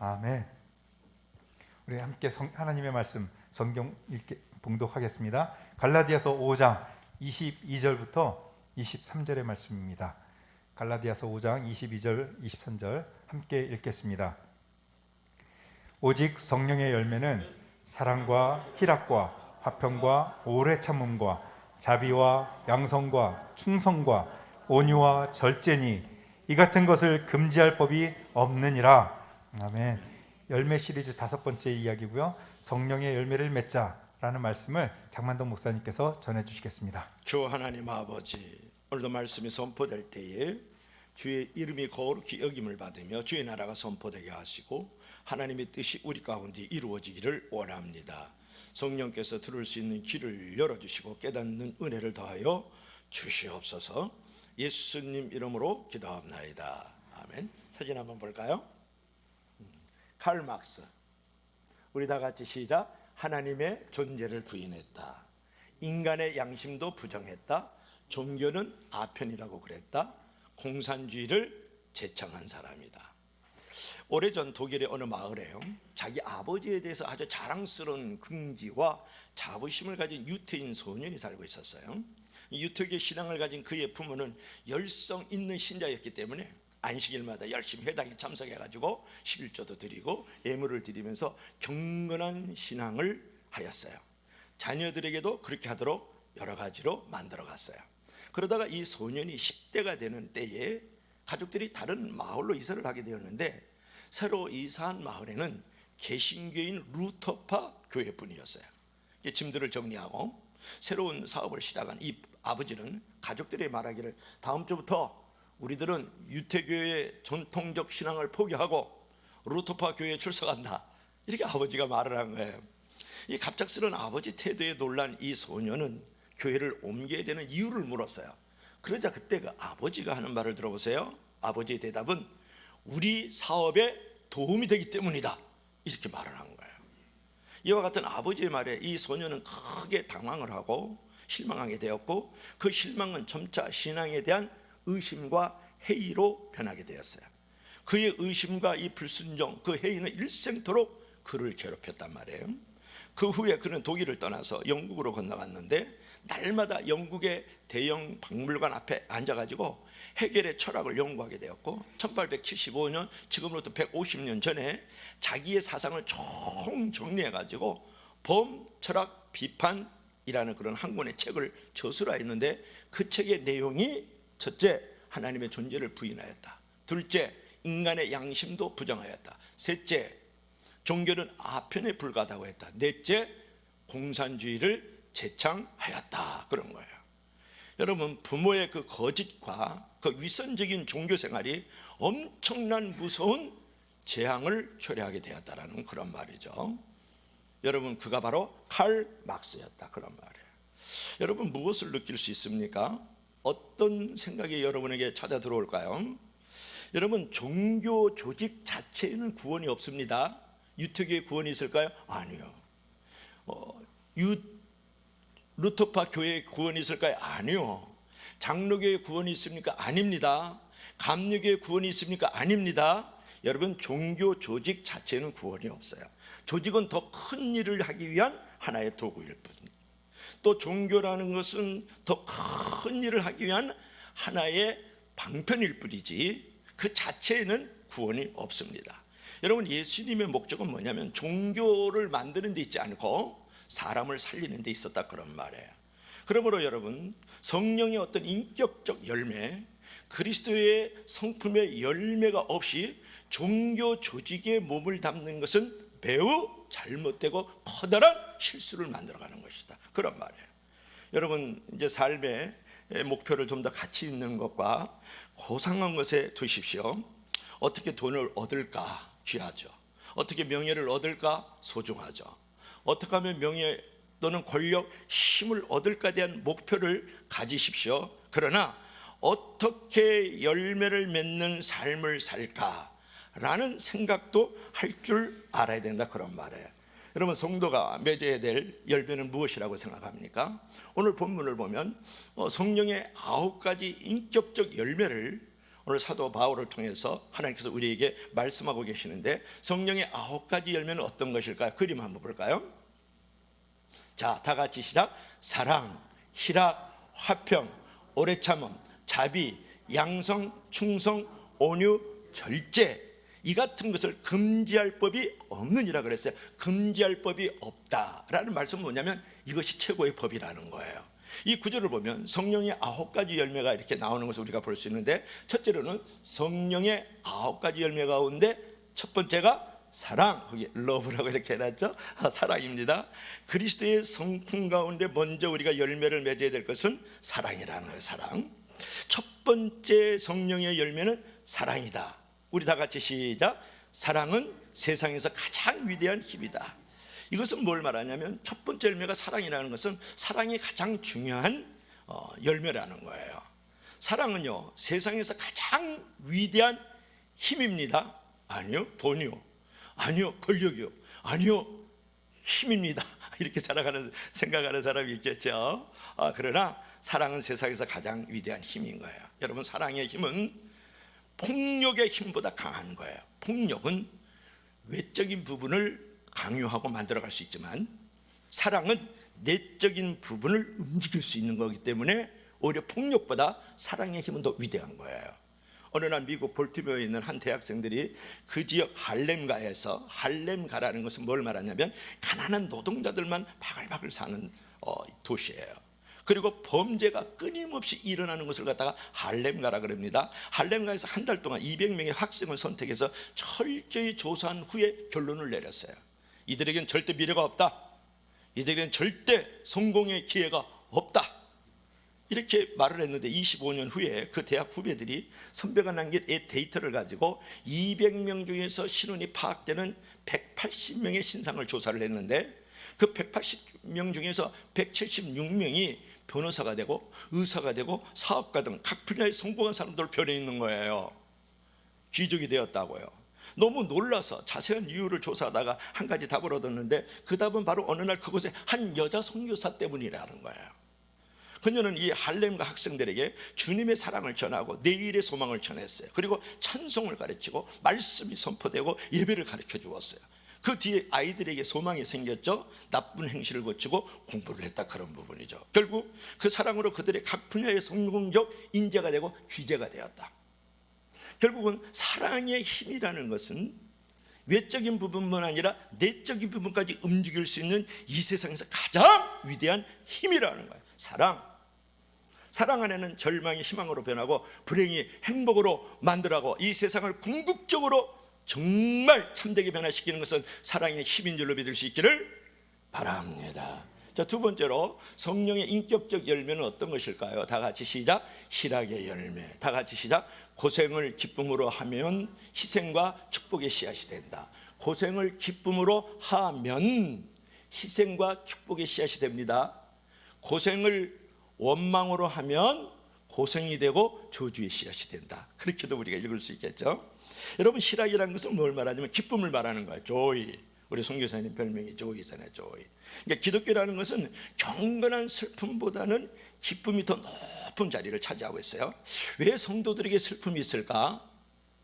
아멘. 우리 함께 하나님의 말씀 성경 읽게 봉독하겠습니다. 갈라디아서 5장 22절부터 23절의 말씀입니다. 갈라디아서 5장 22절 23절 함께 읽겠습니다. 오직 성령의 열매는 사랑과 희락과 화평과 오래 참음과 자비와 양성과 충성과 온유와 절제니 이 같은 것을 금지할 법이 없느니라. 아멘. 열매 시리즈 5번째 이야기고요. 성령의 열매를 맺자라는 말씀을 장만동 목사님께서 전해주시겠습니다. 주 하나님 아버지, 오늘도 말씀이 선포될 때에 주의 이름이 거룩히 여김을 받으며 주의 나라가 선포되게 하시고 하나님의 뜻이 우리 가운데 이루어지기를 원합니다. 성령께서 들을 수 있는 귀를 열어주시고 깨닫는 은혜를 더하여 주시옵소서. 예수님 이름으로 기도합나이다. 아멘. 사진 한번 볼까요? 칼 막스. 우리 다 같이 시작. 하나님의 존재를 부인했다. 인간의 양심도 부정했다. 종교는 아편이라고 그랬다. 공산주의를 제창한 사람이다. 오래전 독일의 어느 마을에 자기 아버지에 대해서 아주 자랑스러운 긍지와 자부심을 가진 유태인 소년이 살고 있었어요. 이 유태계 신앙을 가진 그의 부모는 열성 있는 신자였기 때문에 안식일마다 열심히 회당에 참석해가지고 11조도 드리고 예물을 드리면서 경건한 신앙을 하였어요. 자녀들에게도 그렇게 하도록 여러 가지로 만들어갔어요. 그러다가 이 소년이 10대가 되는 때에 가족들이 다른 마을로 이사를 하게 되었는데 새로 이사한 마을에는 개신교인 루터파 교회뿐이었어요. 짐들을 정리하고 새로운 사업을 시작한 이 아버지는 가족들이 말하기를 다음 주부터 우리들은 유태교의 전통적 신앙을 포기하고 루터파 교회에 출석한다. 이렇게 아버지가 말을 한 거예요. 이 갑작스러운 아버지 태도에 놀란 이 소녀는 교회를 옮겨야 되는 이유를 물었어요. 그러자 그때 그 아버지가 하는 말을 들어보세요. 아버지의 대답은 우리 사업에 도움이 되기 때문이다. 이렇게 말을 한 거예요. 이와 같은 아버지의 말에 이 소녀는 크게 당황을 하고 실망하게 되었고 그 실망은 점차 신앙에 대한 의심과 회의로 변하게 되었어요. 그의 의심과 이 불순종, 그 회의는 일생토록 그를 괴롭혔단 말이에요. 그 후에 그는 독일을 떠나서 영국으로 건너갔는데 날마다 영국의 대형 박물관 앞에 앉아가지고 헤겔의 철학을 연구하게 되었고 1875년 지금으로부터 150년 전에 자기의 사상을 총정리해가지고 범철학 비판이라는 그런 한 권의 책을 저술하였는데 그 책의 내용이 첫째, 하나님의 존재를 부인하였다. 둘째, 인간의 양심도 부정하였다. 셋째, 종교는 아편에 불과하다고 했다. 넷째, 공산주의를 제창하였다. 그런 거예요. 여러분, 부모의 그 거짓과 그 위선적인 종교 생활이 엄청난 무서운 재앙을 초래하게 되었다라는 그런 말이죠. 여러분, 그가 바로 칼 막스였다. 그런 말이에요. 여러분, 무엇을 느낄 수 있습니까? 어떤 생각이 여러분에게 찾아 들어올까요? 여러분, 종교 조직 자체에는 구원이 없습니다. 유태교의 구원이 있을까요? 아니요. 루터파 교회의 구원이 있을까요? 아니요. 장로교의 구원이 있습니까? 아닙니다. 감리교의 구원이 있습니까? 아닙니다. 여러분, 종교 조직 자체는 구원이 없어요. 조직은 더 큰 일을 하기 위한 하나의 도구일 뿐. 또 종교라는 것은 더 큰 일을 하기 위한 하나의 방편일 뿐이지 그 자체에는 구원이 없습니다. 여러분, 예수님의 목적은 뭐냐면 종교를 만드는 데 있지 않고 사람을 살리는 데 있었다 그런 말이에요. 그러므로 여러분, 성령의 어떤 인격적 열매, 그리스도의 성품의 열매가 없이 종교 조직에 몸을 담는 것은 매우 잘못되고 커다란 실수를 만들어가는 것이다 그런 말이에요. 여러분, 이제 삶의 목표를 좀 더 가치 있는 것과 고상한 것에 두십시오. 어떻게 돈을 얻을까? 귀하죠. 어떻게 명예를 얻을까? 소중하죠. 어떻게 하면 명예 또는 권력, 힘을 얻을까에 대한 목표를 가지십시오. 그러나 어떻게 열매를 맺는 삶을 살까라는 생각도 할 줄 알아야 된다 그런 말이에요. 여러분, 성도가 맺어야 될 열매는 무엇이라고 생각합니까? 오늘 본문을 보면 성령의 9가지 인격적 열매를 오늘 사도 바울을 통해서 하나님께서 우리에게 말씀하고 계시는데 성령의 9가지 열매는 어떤 것일까요? 그림 한번 볼까요? 자, 다 같이 시작. 사랑, 희락, 화평, 오래 참음, 자비, 양성, 충성, 온유, 절제. 이 같은 것을 금지할 법이 없느니라 그랬어요. 금지할 법이 없다라는 말씀은 뭐냐면 이것이 최고의 법이라는 거예요. 이 구절을 보면 성령의 9가지 열매가 이렇게 나오는 것을 우리가 볼 수 있는데, 첫째로는 성령의 9가지 열매 가운데 첫 번째가 사랑, 거기 러브라고 이렇게 해놨죠. 사랑입니다. 그리스도의 성품 가운데 먼저 우리가 열매를 맺어야 될 것은 사랑이라는 거예요. 사랑. 첫 번째 성령의 열매는 사랑이다. 우리 다 같이 시작. 사랑은 세상에서 가장 위대한 힘이다. 이것은 뭘 말하냐면 첫 번째 열매가 사랑이라는 것은 사랑이 가장 중요한 열매라는 거예요. 사랑은요, 세상에서 가장 위대한 힘입니다. 아니요, 돈이요. 아니요, 권력이요. 아니요, 힘입니다. 이렇게 생각하는 사람이 있겠죠. 그러나 사랑은 세상에서 가장 위대한 힘인 거예요. 여러분, 사랑의 힘은 폭력의 힘보다 강한 거예요. 폭력은 외적인 부분을 강요하고 만들어갈 수 있지만 사랑은 내적인 부분을 움직일 수 있는 거기 때문에 오히려 폭력보다 사랑의 힘은 더 위대한 거예요. 어느 날 미국 볼티모어에 있는 한 대학생들이 그 지역 할렘가에서, 할렘가라는 것은 뭘 말하냐면 가난한 노동자들만 바글바글 사는 도시예요. 그리고 범죄가 끊임없이 일어나는 것을 갖다가 할렘가라 그럽니다. 할렘가에서 한 달 동안 200명의 학생을 선택해서 철저히 조사한 후에 결론을 내렸어요. 이들에겐 절대 미래가 없다. 이들에겐 절대 성공의 기회가 없다. 이렇게 말을 했는데 25년 후에 그 대학 후배들이 선배가 남긴 데이터를 가지고 200명 중에서 신원이 파악되는 180명의 신상을 조사를 했는데 그 180명 중에서 176명이 변호사가 되고 의사가 되고 사업가 등 각 분야에 성공한 사람들로 변해 있는 거예요. 귀족이 되었다고요. 너무 놀라서 자세한 이유를 조사하다가 한 가지 답을 얻었는데 그 답은 바로 어느 날 그곳에 한 여자 선교사 때문이라는 거예요. 그녀는 이 할렘가 학생들에게 주님의 사랑을 전하고 내일의 소망을 전했어요. 그리고 찬송을 가르치고 말씀이 선포되고 예배를 가르쳐 주었어요. 그 뒤에 아이들에게 소망이 생겼죠. 나쁜 행실을 고치고 공부를 했다, 그런 부분이죠. 결국 그 사랑으로 그들의 각 분야의 성공적 인재가 되고 귀재가 되었다. 결국은 사랑의 힘이라는 것은 외적인 부분만 아니라 내적인 부분까지 움직일 수 있는 이 세상에서 가장 위대한 힘이라는 거예요. 사랑 안에는 절망이 희망으로 변하고 불행이 행복으로 만들어가고 이 세상을 궁극적으로 정말 참되게 변화시키는 것은 사랑의 힘인 줄로 믿을 수 있기를 바랍니다. 자, 두 번째로 성령의 인격적 열매는 어떤 것일까요? 다 같이 시작. 희락의 열매. 다 같이 시작. 고생을 기쁨으로 하면 희생과 축복의 씨앗이 된다. 고생을 기쁨으로 하면 희생과 축복의 씨앗이 됩니다. 고생을 원망으로 하면 고생이 되고 저주의 씨앗이 된다. 그렇게도 우리가 읽을 수 있겠죠. 여러분, 희락이라는 것은 뭘 말하냐면 기쁨을 말하는 거예요. 조이. 우리 선교사님 별명이 조이잖아요. 조이. 그러니까 기독교라는 것은 경건한 슬픔보다는 기쁨이 더 높은 자리를 차지하고 있어요. 왜 성도들에게 슬픔이 있을까?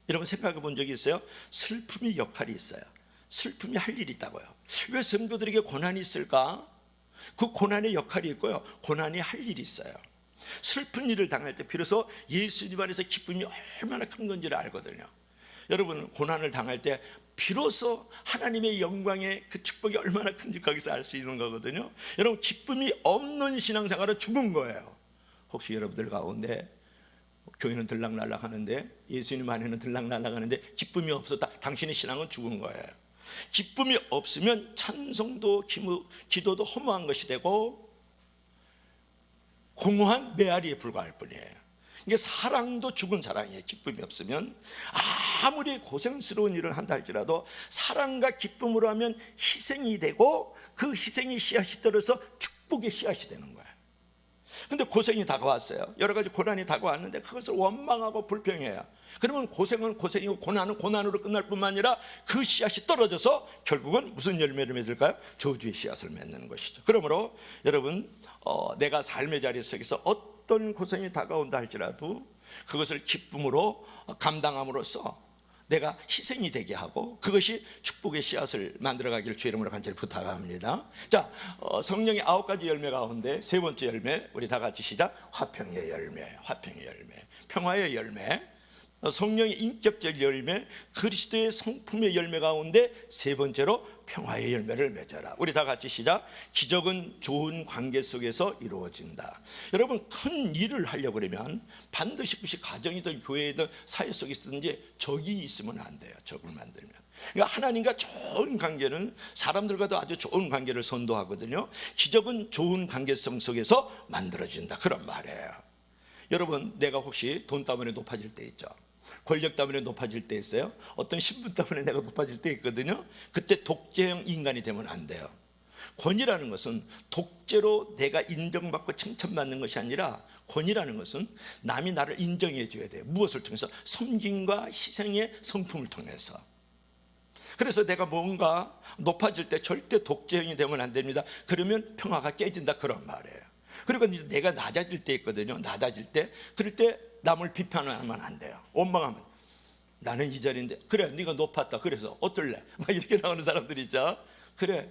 여러분, 생각해 본 적이 있어요? 슬픔이 역할이 있어요. 슬픔이 할 일이 있다고요. 왜 성도들에게 고난이 있을까? 그 고난의 역할이 있고요, 고난이 할 일이 있어요. 슬픈 일을 당할 때 비로소 예수님 안에서 기쁨이 얼마나 큰 건지를 알거든요. 여러분, 고난을 당할 때 비로소 하나님의 영광의 그 축복이 얼마나 큰지 거기서 알 수 있는 거거든요. 여러분, 기쁨이 없는 신앙생활은 죽은 거예요. 혹시 여러분들 가운데 교회는 들락날락 하는데, 예수님 안에는 들락날락 하는데 기쁨이 없었다, 당신의 신앙은 죽은 거예요. 기쁨이 없으면 찬송도 기도도 허무한 것이 되고 공허한 메아리에 불과할 뿐이에요. 이게 사랑도 죽은 사랑이에요. 기쁨이 없으면 아무리 고생스러운 일을 한다 할지라도 사랑과 기쁨으로 하면 희생이 되고 그 희생이 씨앗이 떨어서 축복의 씨앗이 되는 거예요. 근데 고생이 다가왔어요. 여러 가지 고난이 다가왔는데 그것을 원망하고 불평해요. 그러면 고생은 고생이고 고난은 고난으로 끝날 뿐만 아니라 그 씨앗이 떨어져서 결국은 무슨 열매를 맺을까요? 저주의 씨앗을 맺는 것이죠. 그러므로 여러분, 내가 삶의 자리 속에서 어떤 고생이 다가온다 할지라도 그것을 기쁨으로 감당함으로써 내가 희생이 되게 하고 그것이 축복의 씨앗을 만들어가기를 주의 이름으로 간절히 부탁합니다. 자, 성령의 9가지 열매 가운데 세 번째 열매, 우리 다 같이 시작. 화평의 열매, 화평의 열매, 평화의 열매, 성령의 인격적 열매, 그리스도의 성품의 열매 가운데 세 번째로 평화의 열매를 맺어라. 우리 다 같이 시작. 기적은 좋은 관계 속에서 이루어진다. 여러분, 큰 일을 하려고 그러면 반드시 그것이 가정이든 교회든 사회 속에 있든지 적이 있으면 안 돼요. 적을 만들면. 그러니까 하나님과 좋은 관계는 사람들과도 아주 좋은 관계를 선도하거든요. 기적은 좋은 관계성 속에서 만들어진다, 그런 말이에요. 여러분, 내가 혹시 돈 때문에 높아질 때 있죠. 권력 때문에 높아질 때 있어요. 어떤 신분 때문에 내가 높아질 때 있거든요. 그때 독재형 인간이 되면 안 돼요. 권위라는 것은 독재로 내가 인정받고 칭찬받는 것이 아니라, 권위라는 것은 남이 나를 인정해 줘야 돼요. 무엇을 통해서? 섬김과 희생의 성품을 통해서. 그래서 내가 뭔가 높아질 때 절대 독재형이 되면 안 됩니다. 그러면 평화가 깨진다, 그런 말이에요. 그리고 이제 내가 낮아질 때 있거든요. 낮아질 때, 그럴 때 남을 비판하면 안 돼요. 원망하면, 나는 이 자리인데, 그래 네가 높았다, 그래서 어떨래? 막 이렇게 나오는 사람들이 있죠. 그래,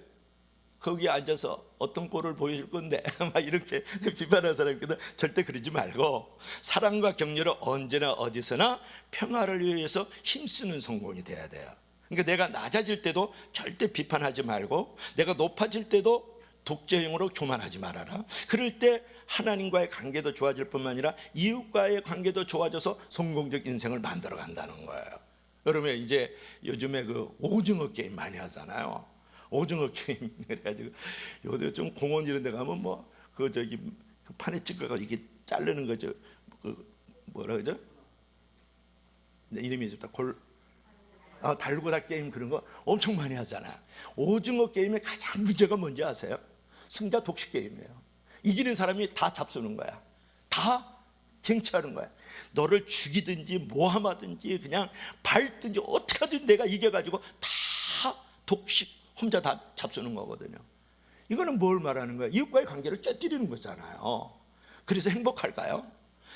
거기 앉아서 어떤 꼴을 보여줄 건데 막 이렇게 비판하는 사람이 있거든. 절대 그러지 말고 사랑과 격려를 언제나 어디서나 평화를 위해서 힘쓰는 성공이 돼야 돼요. 그러니까 내가 낮아질 때도 절대 비판하지 말고, 내가 높아질 때도 독재형으로 교만하지 말아라. 그럴 때 하나님과의 관계도 좋아질 뿐만 아니라 이웃과의 관계도 좋아져서 성공적 인생을 만들어 간다는 거예요. 여러분, 이제 요즘에 그 오징어 게임 많이 하잖아요. 오징어 게임 그래가지고 요즘 공원 이런 데 가면 뭐 그 저기 그 판에 찍어가지고 이게 자르는 거죠. 그 뭐라 그러죠? 이름이 좋다. 달고나 게임, 그런 거 엄청 많이 하잖아. 오징어 게임의 가장 문제가 뭔지 아세요? 승자 독식 게임이에요. 이기는 사람이 다 잡수는 거야. 다 쟁취하는 거야. 너를 죽이든지 모함하든지 그냥 밟든지 어떻게 하든 내가 이겨가지고 다 독식, 혼자 다 잡수는 거거든요. 이거는 뭘 말하는 거야? 이웃과의 관계를 깨뜨리는 거잖아요. 그래서 행복할까요?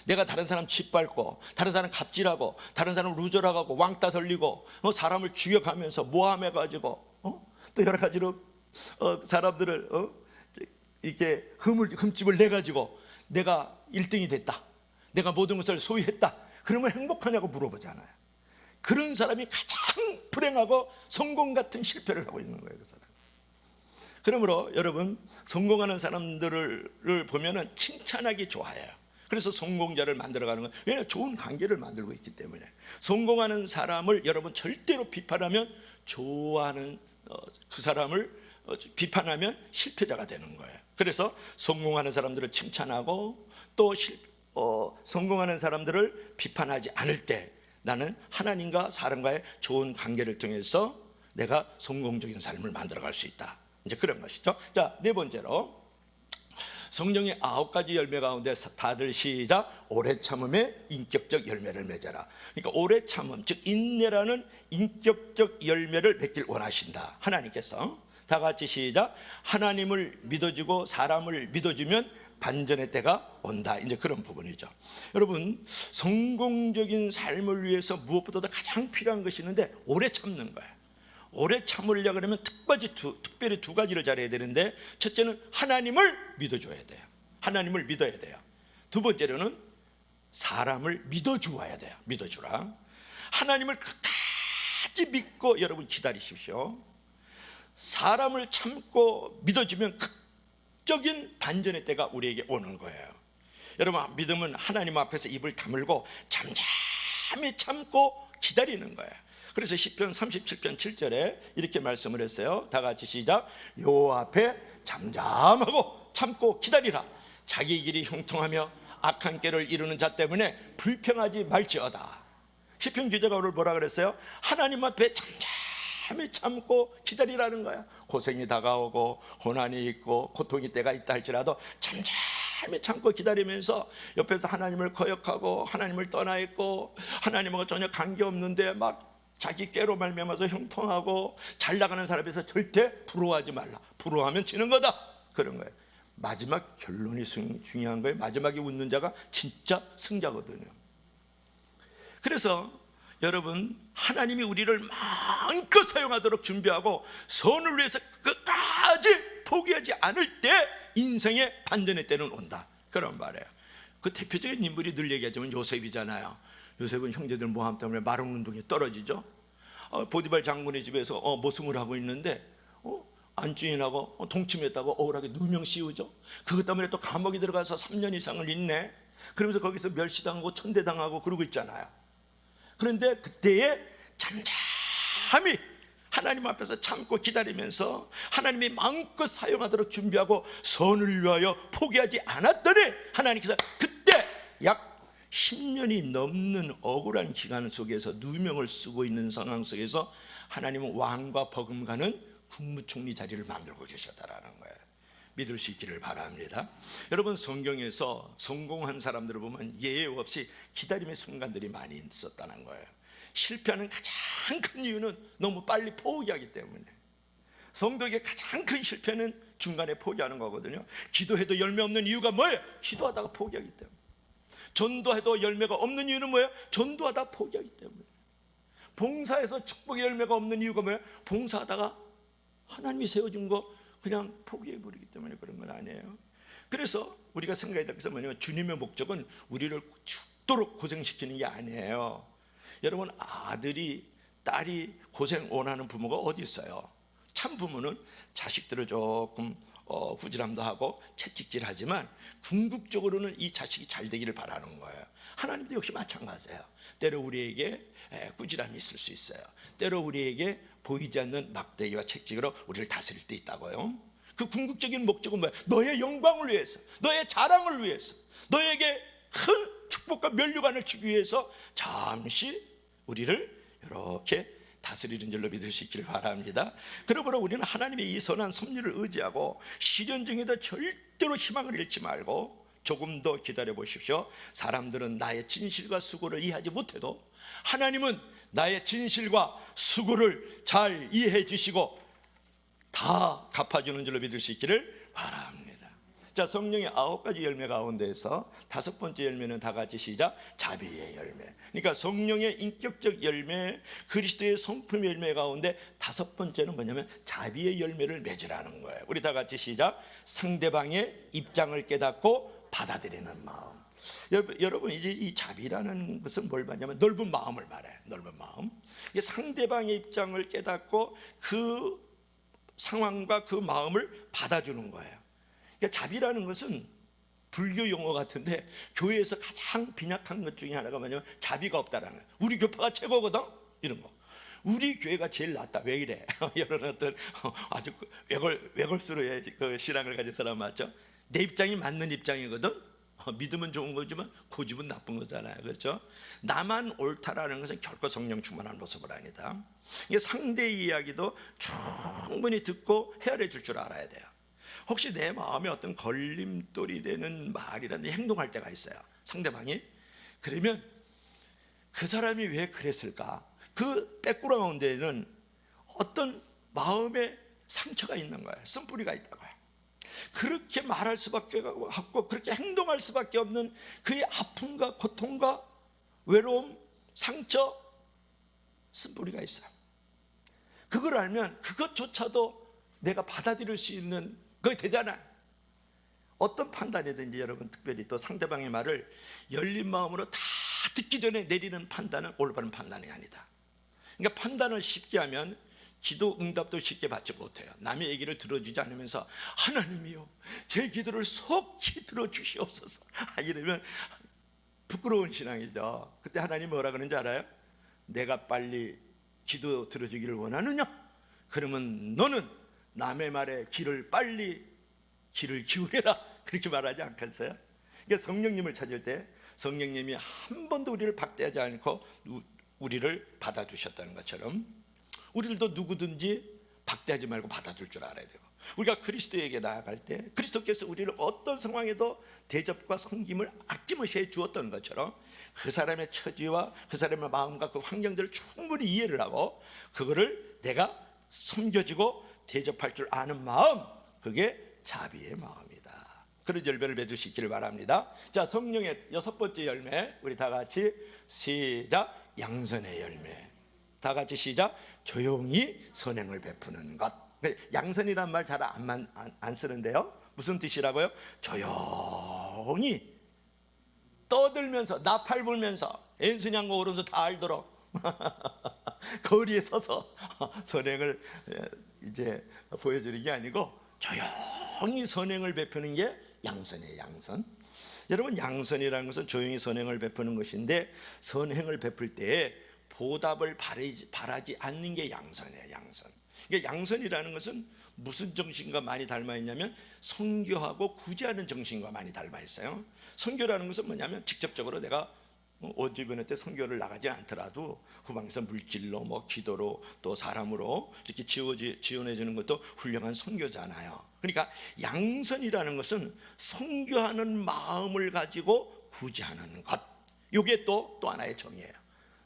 내가 다른 사람 짓밟고, 다른 사람 갑질하고, 다른 사람 루저라고 왕따 돌리고, 사람을 죽여가면서 모함해가지고, 또 여러 가지로 사람들을 이렇게 흠집을 내가지고 내가 1등이 됐다, 내가 모든 것을 소유했다, 그러면 행복하냐고 물어보잖아요. 그런 사람이 가장 불행하고 성공 같은 실패를 하고 있는 거예요, 그 사람. 그러므로 여러분, 성공하는 사람들을 보면은 칭찬하기 좋아해요. 그래서 성공자를 만들어가는 거예요. 왜냐하면 좋은 관계를 만들고 있기 때문에. 성공하는 사람을 여러분 절대로 비판하면, 좋아하는 그 사람을 비판하면 실패자가 되는 거예요. 그래서 성공하는 사람들을 칭찬하고, 또 성공하는 사람들을 비판하지 않을 때 나는 하나님과 사람과의 좋은 관계를 통해서 내가 성공적인 삶을 만들어갈 수 있다, 이제 그런 것이죠. 자, 네 번째로 성령의 9가지 열매 가운데 다들 시작. 오래 참음의 인격적 열매를 맺어라. 그러니까 오래 참음, 즉 인내라는 인격적 열매를 맺길 원하신다, 하나님께서. 다 같이 시작. 하나님을 믿어주고 사람을 믿어주면 반전의 때가 온다, 이제 그런 부분이죠. 여러분, 성공적인 삶을 위해서 무엇보다도 가장 필요한 것이 있는데 오래 참는 거예요. 오래 참으려고 그러면 특별히 두 가지를 잘해야 되는데, 첫째는 하나님을 믿어줘야 돼요. 하나님을 믿어야 돼요. 두 번째로는 사람을 믿어주어야 돼요. 믿어주라. 하나님을 끝까지 믿고 여러분 기다리십시오. 사람을 참고 믿어주면 극적인 반전의 때가 우리에게 오는 거예요. 여러분, 믿음은 하나님 앞에서 입을 다물고 잠잠히 참고 기다리는 거예요. 그래서 시편 37편 7절에 이렇게 말씀을 했어요. 다 같이 시작. 여호와 앞에 잠잠하고 참고 기다리라. 자기 길이 형통하며 악한 꾀를 이루는 자 때문에 불평하지 말지어다. 시편 기자가 오늘 뭐라 그랬어요? 하나님 앞에 잠잠히 참고 기다리라는 거야. 고생이 다가오고 고난이 있고 고통이 때가 있다 할지라도 잠잠히 참고 기다리면서 옆에서 하나님을 거역하고 하나님을 떠나 있고 하나님하고 전혀 관계없는데 막 자기 꾀로 말미암아서 형통하고 잘 나가는 사람에서 절대 부러워하지 말라. 부러워하면 지는 거다, 그런 거예요. 마지막 결론이 중요한 거예요. 마지막에 웃는 자가 진짜 승자거든요. 그래서 여러분, 하나님이 우리를 마음껏 사용하도록 준비하고 선을 위해서 끝까지 포기하지 않을 때 인생의 반전의 때는 온다, 그런 말이에요. 그 대표적인 인물이 늘 얘기하자면 요셉이잖아요. 요셉은 형제들 모함 때문에 마른 동에 떨어지죠. 보디발 장군의 집에서 모승을 하고 있는데 안주인하고 동침했다고 억울하게 누명 씌우죠. 그것 때문에 또 감옥에 들어가서 3년 이상을 있네. 그러면서 거기서 멸시당하고 천대당하고 그러고 있잖아요. 그런데 그때에 잠잠히 하나님 앞에서 참고 기다리면서 하나님이 마음껏 사용하도록 준비하고 선을 위하여 포기하지 않았더니 하나님께서 그때 약 10년이 넘는 억울한 기간 속에서 누명을 쓰고 있는 상황 속에서 하나님은 왕과 버금가는 국무총리 자리를 만들고 계셨다라는 거예요. 믿을 수 있기를 바랍니다. 여러분, 성경에서 성공한 사람들을 보면 예외 없이 기다림의 순간들이 많이 있었다는 거예요. 실패하는 가장 큰 이유는 너무 빨리 포기하기 때문에. 성도에게 가장 큰 실패는 중간에 포기하는 거거든요. 기도해도 열매 없는 이유가 뭐예요? 기도하다가 포기하기 때문에. 전도해도 열매가 없는 이유는 뭐예요? 전도하다 포기하기 때문에. 봉사해서 축복의 열매가 없는 이유가 뭐예요? 봉사하다가 하나님이 세워준 거 그냥 포기해버리기 때문에 그런 건 아니에요. 그래서 우리가 생각해야 될 것은 뭐냐면 주님의 목적은 우리를 죽도록 고생시키는 게 아니에요. 여러분, 아들이 딸이 고생 원하는 부모가 어디 있어요? 참 부모는 자식들을 조금 후질함도 하고 채찍질하지만 궁극적으로는 이 자식이 잘 되기를 바라는 거예요. 하나님도 역시 마찬가지예요. 때로 우리에게 꾸지람이 있을 수 있어요. 때로 우리에게 보이지 않는 막대기와 채찍으로 우리를 다스릴 때 있다고요. 그 궁극적인 목적은 뭐야? 너의 영광을 위해서, 너의 자랑을 위해서, 너에게 큰 축복과 면류관을 주기 위해서 잠시 우리를 이렇게 다스리는 줄로 믿을 수 있기를 바랍니다. 그러므로 우리는 하나님의 이 선한 섭리를 의지하고 시련 중에도 절대로 희망을 잃지 말고 조금 더 기다려 보십시오. 사람들은 나의 진실과 수고를 이해하지 못해도 하나님은 나의 진실과 수고를 잘 이해해 주시고 다 갚아주는 줄로 믿을 수 있기를 바랍니다. 자, 성령의 9가지 열매 가운데에서 5번째 열매는 다 같이 시작. 자비의 열매. 그러니까 성령의 인격적 열매, 그리스도의 성품의 열매 가운데 5번째는 뭐냐면 자비의 열매를 맺으라는 거예요. 우리 다 같이 시작. 상대방의 입장을 깨닫고 받아들이는 마음. 여러분, 이제 이 자비라는 것은 뭘 말하냐면 넓은 마음을 말해요. 넓은 마음. 상대방의 입장을 깨닫고 그 상황과 그 마음을 받아주는 거예요. 그러니까 자비라는 것은 불교 용어 같은데 교회에서 가장 빈약한 것 중에 하나가 뭐냐면 자비가 없다라는 거예요. 우리 교파가 최고거든, 이런 거. 우리 교회가 제일 낫다. 왜 이래? 이런 어떤 아주 외골수로의 그 신앙을 가진 사람 맞죠? 내 입장이 맞는 입장이거든. 믿으면 좋은 거지만 고집은 나쁜 거잖아요, 그렇죠? 나만 옳다라는 것은 결코 성령 충만한 모습은 아니다. 이게 상대의 이야기도 충분히 듣고 헤아려 줄 줄 알아야 돼요. 혹시 내 마음에 어떤 걸림돌이 되는 말이라든지 행동할 때가 있어요, 상대방이. 그러면 그 사람이 왜 그랬을까? 그 백그라운드에는 어떤 마음의 상처가 있는 거예요. 쓴뿌리가 있다고요. 그렇게 말할 수밖에 없고 그렇게 행동할 수밖에 없는 그의 아픔과 고통과 외로움, 상처, 쓴뿌리가 있어요. 그걸 알면 그것조차도 내가 받아들일 수 있는 그게 되잖아요. 어떤 판단이든지 여러분, 특별히 또 상대방의 말을 열린 마음으로 다 듣기 전에 내리는 판단은 올바른 판단이 아니다. 그러니까 판단을 쉽게 하면 기도 응답도 쉽게 받지 못해요. 남의 얘기를 들어주지 않으면서 하나님이요, 제 기도를 속히 들어주시옵소서 이러면 부끄러운 신앙이죠. 그때 하나님 뭐라 그러는지 알아요? 내가 빨리 기도 들어주기를 원하느냐? 그러면 너는 남의 말에 귀를 기울여라, 그렇게 말하지 않겠어요? 그러니까 성령님을 찾을 때 성령님이 한 번도 우리를 박대하지 않고 우리를 받아주셨다는 것처럼 우리들도 누구든지 박대하지 말고 받아줄 줄 알아야 되고, 우리가 그리스도에게 나아갈 때 그리스도께서 우리를 어떤 상황에도 대접과 섬김을 아낌없이 해주었던 것처럼 그 사람의 처지와 그 사람의 마음과 그 환경들을 충분히 이해를 하고 그거를 내가 섬겨지고 대접할 줄 아는 마음, 그게 자비의 마음이다. 그런 열매를 맺을 수 있기를 바랍니다. 자, 성령의 6번째 열매, 우리 다 같이 시작. 양선의 열매. 다 같이 시작. 조용히 선행을 베푸는 것. 양선이란 말 잘 안 쓰는데요, 무슨 뜻이라고요? 조용히 떠들면서, 나팔 불면서, 왼수냥고 오른수 다 알도록 거리에 서서 선행을 이제 보여주는 게 아니고 조용히 선행을 베푸는 게 양선이에요. 양선. 여러분, 양선이라는 것은 조용히 선행을 베푸는 것인데, 선행을 베풀 때 보답을 바라지 않는 게 양선이에요. 양선. 그러니까 양선이라는 것은 무슨 정신과 많이 닮아 있냐면 선교하고 구제하는 정신과 많이 닮아 있어요. 선교라는 것은 뭐냐면 직접적으로 내가 온 주변에 때 선교를 나가지 않더라도 후방에서 물질로, 뭐 기도로, 또 사람으로 이렇게 지원해 주는 것도 훌륭한 선교잖아요. 그러니까 양선이라는 것은 선교하는 마음을 가지고 구제하는 것. 이게 또 하나의 정의예요.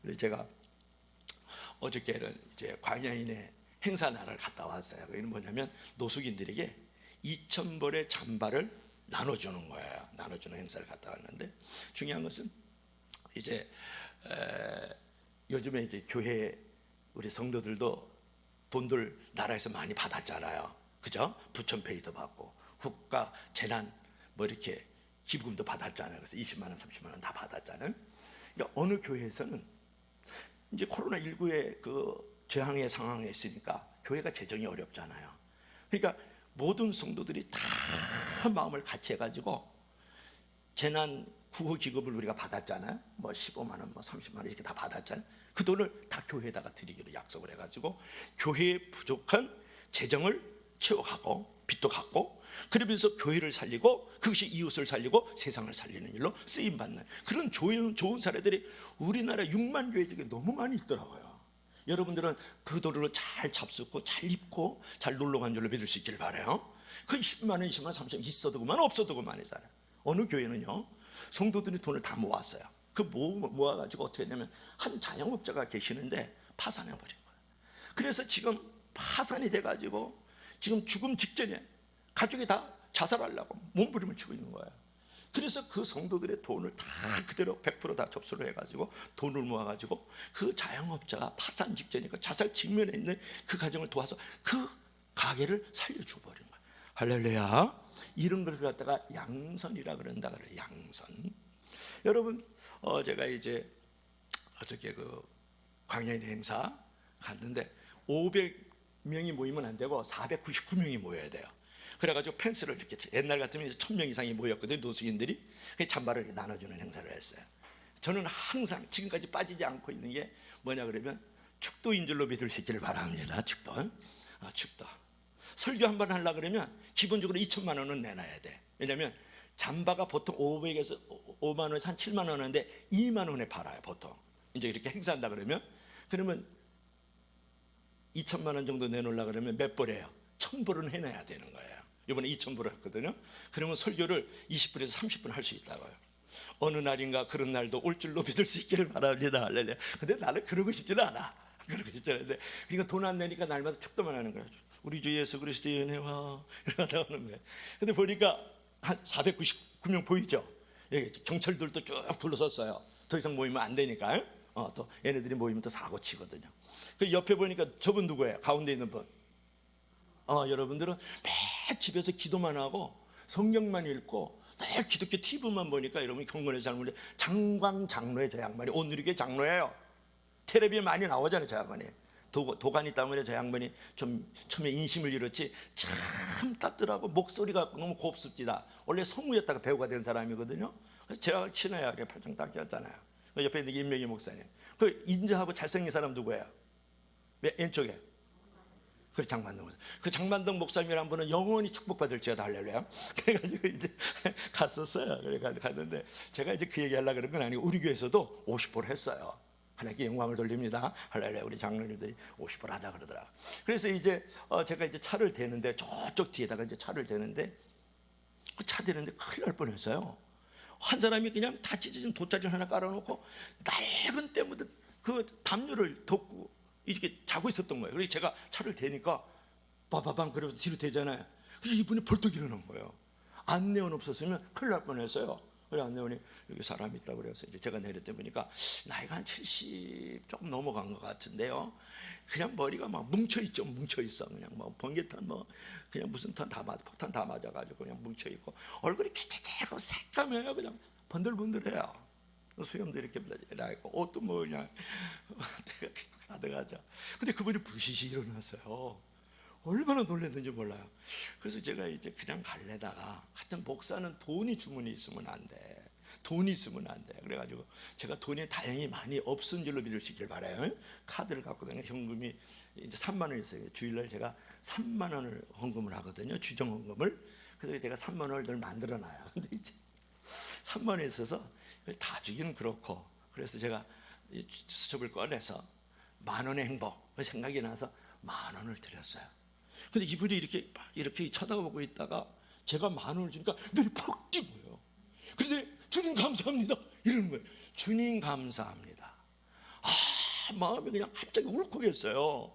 그래서 제가 어저께는 이제 광야인의 행사 나라를 갔다 왔어요. 그게 뭐냐면 노숙인들에게 2,000벌의 잠바를 나눠주는 거예요. 나눠주는 행사를 갔다 왔는데, 중요한 것은 이제 요즘에 이제 교회 우리 성도들도 돈들 나라에서 많이 받았잖아요. 그죠? 부천페이도 받고 국가 재난 뭐 이렇게 기부금도 받았잖아요. 그래서 20만 원, 30만 원 다 받았잖아요. 그러니까 어느 교회에서는 이제 코로나19의 그 재앙의 상황에 있으니까 교회가 재정이 어렵잖아요. 그러니까 모든 성도들이 다 마음을 같이 해가지고 재난 구호 기금을 우리가 받았잖아요. 뭐 15만 원, 뭐 30만 원 이렇게 다 받았잖아요. 그 돈을 다 교회에다가 드리기로 약속을 해가지고 교회에 부족한 재정을 채워가고 빚도 갚고, 그러면서 교회를 살리고 그것이 이웃을 살리고 세상을 살리는 일로 쓰임받는 그런 좋은 사례들이 우리나라 6만 교회 중에 너무 많이 있더라고요. 여러분들은 그 도를 잘 잡수고 잘 입고 잘 놀러간 줄로 믿을 수 있기를 바라요. 그 10만 원, 20만 원, 30만 원 있어도 그만 없어도 그만이잖아요. 어느 교회는요, 성도들이 돈을 다 모았어요. 그 모아가지고 어떻게 했냐면 한 자영업자가 계시는데 파산해버린 거예요. 그래서 지금 파산이 돼가지고 지금 죽음 직전에 가족이 다 자살하려고 몸부림을 치고 있는 거예요. 그래서 그 성도들의 돈을 다 그대로 100% 다 접수를 해가지고 돈을 모아가지고 그 자영업자가 파산 직전이니까 자살 직면에 있는 그 가정을 도와서 그 가게를 살려주고 버린 거예요. 할렐루야. 이런 것을 갖다가 양선이라 그런다 그래요. 양선. 여러분, 제가 이제 어저께 그 광야인의 행사 갔는데 500명이 모이면 안 되고 499명이 모여야 돼요. 그래가지고 펜스를 이렇게, 옛날 같으면 1,000명 이상이 모였거든요. 노숙인들이. 그 잠바를 이렇게 나눠주는 행사를 했어요. 저는 항상 지금까지 빠지지 않고 있는 게 뭐냐 그러면 축도인 줄로 믿을 수 있기를 바랍니다. 축도. 축도. 설교 한 번 하려고 그러면 기본적으로 2천만 원은 내놔야 돼. 왜냐하면 잠바가 보통 500에서 5만 원에서 한 7만 원 하는데 2만 원에 팔아요. 보통 이제 이렇게 행사한다 그러면 2천만 원 정도 내놓으려고 그러면 몇 벌이에요? 1,000벌은 해놔야 되는 거예요. 이번에 2,000벌을 했거든요. 그러면 설교를 20분에서 30분 할 수 있다고요. 어느 날인가 그런 날도 올 줄로 믿을 수 있기를 바랍니다. 할렐루야. 근데 나는 그러고 싶지는 않아. 그러고 싶지 않은데, 그러니까 돈 안 내니까 날마다 축도만 하는 거예요. 우리 주 예수 그리스도의 은혜와 이러다 하는 거예요. 근데 보니까 한 499명 보이죠? 여기 경찰들도 쭉 둘러섰어요. 더 이상 모이면 안 되니까. 또 얘네들이 모이면 또 사고 치거든요. 그 옆에 보니까 저분 누구예요? 가운데 있는 분. 여러분들은 매 집에서 기도만 하고 성경만 읽고 늘 기독교 TV만 보니까 여러분이 경건에서 잘 모르는데 장광 장로예요. 저 양반이 온누리교회 장로예요. 텔레비에 많이 나오잖아요. 저 양반이. 도가니 때문에 저 양반이 좀 처음에 인심을 잃었지 참 따뜻하고 목소리가 너무 곱습니다. 원래 성우였다가 배우가 된 사람이거든요. 그래서 제가 친해야 그래 팔짱 딱 꼈잖아요. 그 옆에 있는 게 임명희 목사님. 그 인자하고 잘생긴 사람 누구예요? 왼쪽에. 그 장만동 목사. 그 장만동 목사님이란 분은 영원히 축복받을지어다. 할렐루야. 그래가지고 이제 갔었어요. 그래 갔는데 제가 이제 그 얘기하려고 그런 건 아니고 우리 교회에서도 50% 했어요. 하나님께 영광을 돌립니다. 할렐루야. 우리 장로님들이 50% 하자 그러더라. 그래서 이제 제가 이제 차를 대는데 저쪽 뒤에다가 이제 차를 대는데 그 차 대는데 큰일 날 뻔했어요. 한 사람이 그냥 다 찢어진 돗자리 하나 깔아놓고 낡은 때 묻은 그 담요를 덮고 이렇게 자고 있었던 거예요. 그래서 제가 차를 대니까 빠바방 그러면서 뒤로 대잖아요. 그래서 이분이 벌떡 일어난 거예요. 안내원 없었으면 큰일 날 뻔했어요. 그래 안내원이 여기 사람이 있다고 그래서 이제 제가 내렸다 보니까 나이가 한 70 조금 넘어간 것 같은데요. 그냥 머리가 막 뭉쳐 있죠. 뭉쳐 있어. 그냥 뭐 번개탄 뭐 그냥 무슨 탄 다 맞아 폭탄 다 맞아가지고 그냥 뭉쳐 있고 얼굴이 깨끗하고 새까매요. 그냥 번들번들해요. 수염도 이렇게 나 있고 옷도 뭐 그냥 내가 가득하죠. 근데 그분이 부시시 일어났어요. 얼마나 놀랐는지 몰라요. 그래서 제가 이제 그냥 갈래다가 하여튼 목사는 돈이 주머니 있으면 안 돼. 돈이 있으면 안 돼. 그래가지고 제가 돈이 다행히 많이 없은 줄로 믿으시길 바라요. 카드를 갖고 다니는 현금이 이제 3만 원 있어요. 주일날 제가 3만 원을 헌금을 하거든요. 주정 헌금을. 그래서 제가 3만 원을 늘 만들어놔요. 근데 이제 3만 원이 있어서 다 주기는 그렇고 그래서 제가 수첩을 꺼내서 만 원의 행복 생각이 나서 만 원을 드렸어요. 근데 이분이 이렇게 쳐다보고 있다가 제가 만 원을 주니까 눈이 퍽 뜬 거예요. 그런데 주님 감사합니다 이러는 거예요. 주님 감사합니다. 마음이 그냥 갑자기 울컥했어요.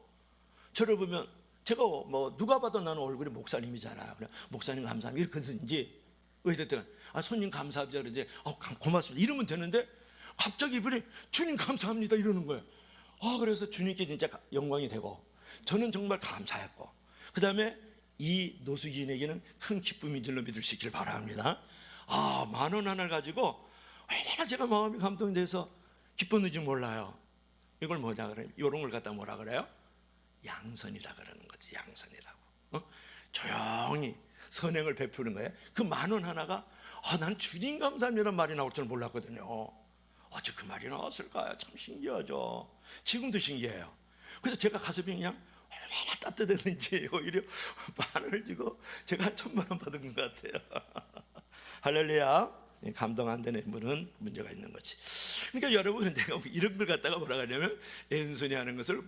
저를 보면 제가 뭐 누가 봐도 나는 얼굴이 목사님이잖아요. 그래 목사님 감사합니다 이렇게 하든지 어쨌든 손님 감사합니다 그러지 고맙습니다 이러면 되는데 갑자기 이분이 주님 감사합니다 이러는 거예요. 그래서 주님께 진짜 영광이 되고 저는 정말 감사했고 그 다음에 이 노숙인에게는 큰 기쁨인 줄로 믿으시길 바랍니다. 만 원 하나를 가지고 얼마나 제가 마음이 감동돼서 기뻤는지 몰라요. 이걸 뭐냐 그래요? 이런 걸 갖다 뭐라 그래요? 양선이라 그러는 거지. 양선이라고. 조용히 선행을 베푸는 거예요. 그 만 원 하나가 난 주님 감사합니다라는 말이 나올 줄 몰랐거든요. 어째 그 말이 나왔을까요? 참 신기하죠. 지금도 신기해요. 그래서 제가 가슴이 그냥 얼마나 따뜻했는지 오히려 만 원을 주고 제가 한 1,000만 원 받은 것 같아요. 할렐루야. 감동 안 되는 분은 문제가 있는 거지. 그러니까 여러분 내가 이런 걸 갖다가 뭐라 하냐면 왼손이 하는 것을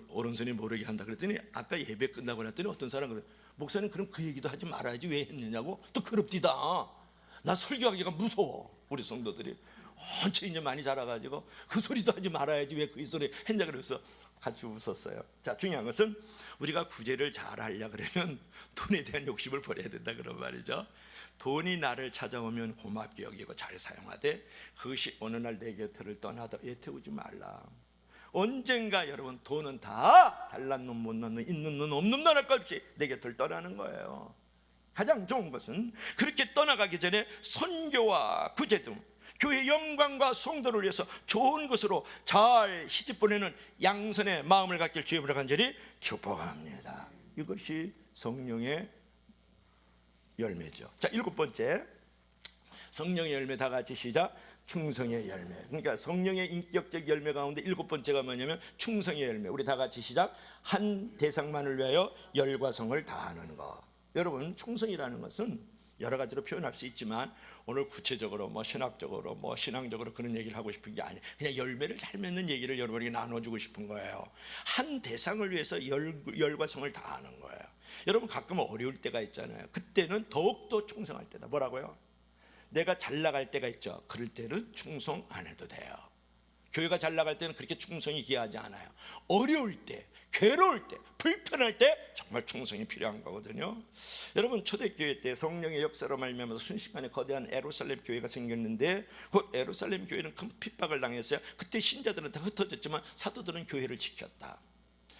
오른손이 모르게 한다 그랬더니 아까 예배 끝나고 났더니 어떤 사람은 그래 목사님 그럼 그 얘기도 하지 말아야지 왜 했느냐고 또 그럽디다. 나 설교하기가 무서워. 우리 성도들이 한채 이제 많이 자라가지고 그 소리도 하지 말아야지 왜 그 소리 했냐 그래서 같이 웃었어요. 자 중요한 것은 우리가 구제를 잘 하려 그러면 돈에 대한 욕심을 버려야 된다 그런 말이죠. 돈이 나를 찾아오면 고맙게 여기고 잘 사용하되 그것이 어느 날 내 곁을 떠나도 애태우지 말라. 언젠가 여러분 돈은 다 잘난 놈 못난 놈 있는 놈 없는 놈 할 것 없이 내 곁을 떠나는 거예요. 가장 좋은 것은 그렇게 떠나가기 전에 선교와 구제 등 교회 영광과 성도를 위해서 좋은 것으로 잘 시집 보내는 양선의 마음을 갖길 주님으로 간절히 축복합니다. 이것이 성령의 열매죠. 자, 7번째 성령의 열매 다 같이 시작. 충성의 열매. 그러니까 성령의 인격적 열매 가운데 7번째가 뭐냐면 충성의 열매. 우리 다 같이 시작. 한 대상만을 위하여 열과 성을 다하는 것. 여러분 충성이라는 것은 여러 가지로 표현할 수 있지만 오늘 구체적으로 뭐 신학적으로 뭐 신앙적으로 그런 얘기를 하고 싶은 게 아니에요. 그냥 열매를 잘 맺는 얘기를 여러분에게 나눠주고 싶은 거예요. 한 대상을 위해서 열과 성을 다하는 거예요. 여러분 가끔 어려울 때가 있잖아요. 그때는 더욱더 충성할 때다. 뭐라고요? 내가 잘 나갈 때가 있죠. 그럴 때는 충성 안 해도 돼요. 교회가 잘 나갈 때는 그렇게 충성이 귀하지 않아요. 어려울 때, 괴로울 때, 불편할 때 정말 충성이 필요한 거거든요. 여러분 초대교회 때 성령의 역사로 말미암아서 순식간에 거대한 예루살렘 교회가 생겼는데 그 예루살렘 교회는 큰 핍박을 당했어요. 그때 신자들은 다 흩어졌지만 사도들은 교회를 지켰다.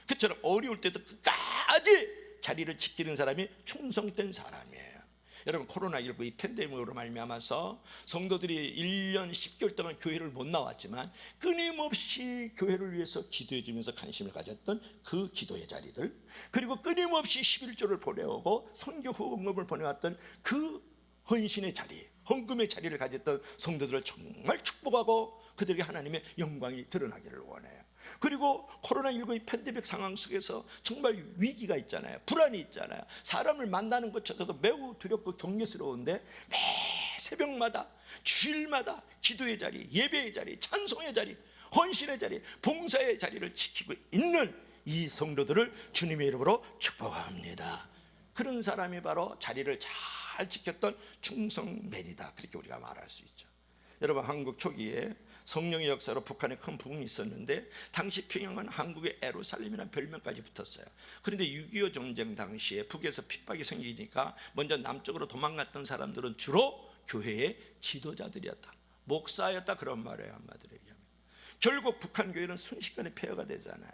그처럼 어려울 때도 끝까지 자리를 지키는 사람이 충성된 사람이에요. 여러분 코로나19 이 팬데믹으로 말미암아서 성도들이 1년 10개월 동안 교회를 못 나왔지만 끊임없이 교회를 위해서 기도해 주면서 관심을 가졌던 그 기도의 자리들, 그리고 끊임없이 11조를 보내오고 선교 후원금을 보내왔던 그 헌신의 자리, 헌금의 자리를 가졌던 성도들을 정말 축복하고 그들에게 하나님의 영광이 드러나기를 원해요. 그리고 코로나19의 팬데믹 상황 속에서 정말 위기가 있잖아요. 불안이 있잖아요. 사람을 만나는 것조차도 매우 두렵고 경계스러운데 매 새벽마다 주일마다 기도의 자리, 예배의 자리, 찬송의 자리, 헌신의 자리, 봉사의 자리를 지키고 있는 이 성도들을 주님의 이름으로 축복합니다. 그런 사람이 바로 자리를 잘 지켰던 충성맨이다. 그렇게 우리가 말할 수 있죠. 여러분 한국 초기에 성령의 역사로 북한에 큰 부흥이 있었는데 당시 평양은 한국의 에루살렘이라는 별명까지 붙었어요. 그런데 6.25 전쟁 당시에 북에서 핍박이 생기니까 먼저 남쪽으로 도망갔던 사람들은 주로 교회의 지도자들이었다, 목사였다, 그런 말이에요. 한마디로 얘기하면 결국 북한 교회는 순식간에 폐허가 되잖아요.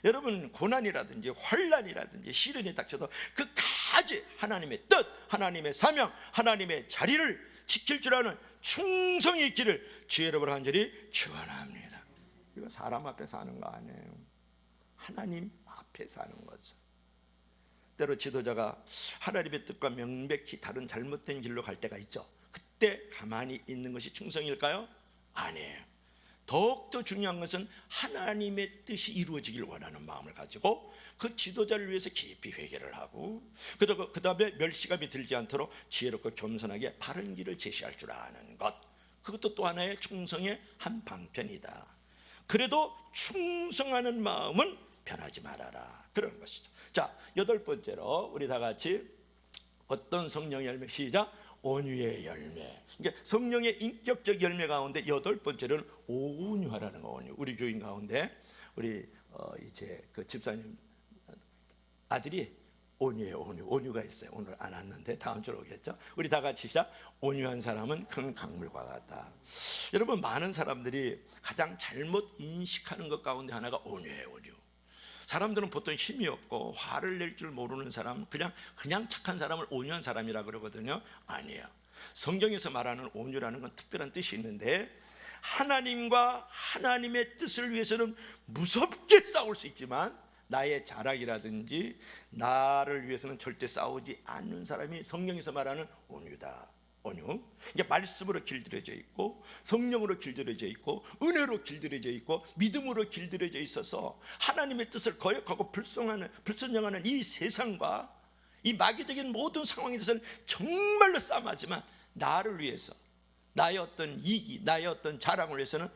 여러분, 고난이라든지 환난이라든지 시련이 닥쳐도 끝까지 하나님의 뜻, 하나님의 사명, 하나님의 자리를 지킬 줄 아는 충성이 있기를 주의 이름으로 간절히 축원합니다. 이거 사람 앞에 사는 거 아니에요. 하나님 앞에 사는 거죠. 때로 지도자가 하나님의 뜻과 명백히 다른 잘못된 길로 갈 때가 있죠. 그때 가만히 있는 것이 충성일까요? 아니에요. 더욱더 중요한 것은 하나님의 뜻이 이루어지길 원하는 마음을 가지고 그 지도자를 위해서 깊이 회개를 하고 그 다음에 멸시감이 들지 않도록 지혜롭고 겸손하게 바른 길을 제시할 줄 아는 것, 그것도 또 하나의 충성의 한 방편이다. 그래도 충성하는 마음은 변하지 말아라, 그런 것이죠. 자, 8번째로 우리 다 같이 어떤 성령의 열매, 시작. 온유의 열매. 그러니까 성령의 인격적 열매 가운데 8번째는 온유하라는 거. 온유. 우리 교인 가운데 우리 이제 그 집사님 아들이 온유예요. 온유가 있어요. 오늘 안 왔는데 다음 주로 오겠죠. 우리 다 같이 시작. 온유한 사람은 큰 강물과 같다. 여러분, 많은 사람들이 가장 잘못 인식하는 것 가운데 하나가 온유예요. 온유. 사람들은 보통 힘이 없고 화를 낼 줄 모르는 사람, 그냥 착한 사람을 온유한 사람이라 그러거든요. 아니에요. 성경에서 말하는 온유라는 건 특별한 뜻이 있는데, 하나님과 하나님의 뜻을 위해서는 무섭게 싸울 수 있지만 나의 자랑이라든지 나를 위해서는 절대 싸우지 않는 사람이 성경에서 말하는 온유다. 온유. 그러니까 말씀으로 길들여져 있고, 성령으로 길들여져 있고, 은혜로 길들여져 있고, 믿음으로 길들여져 있어서 하나님의 뜻을 거역하고 불순종하는 이 세상과 이 마귀적인 모든 상황에 대해서는 정말로 싸움하지만 나를 위해서, 나의 어떤 이기, 나의 어떤 자랑을 위해서는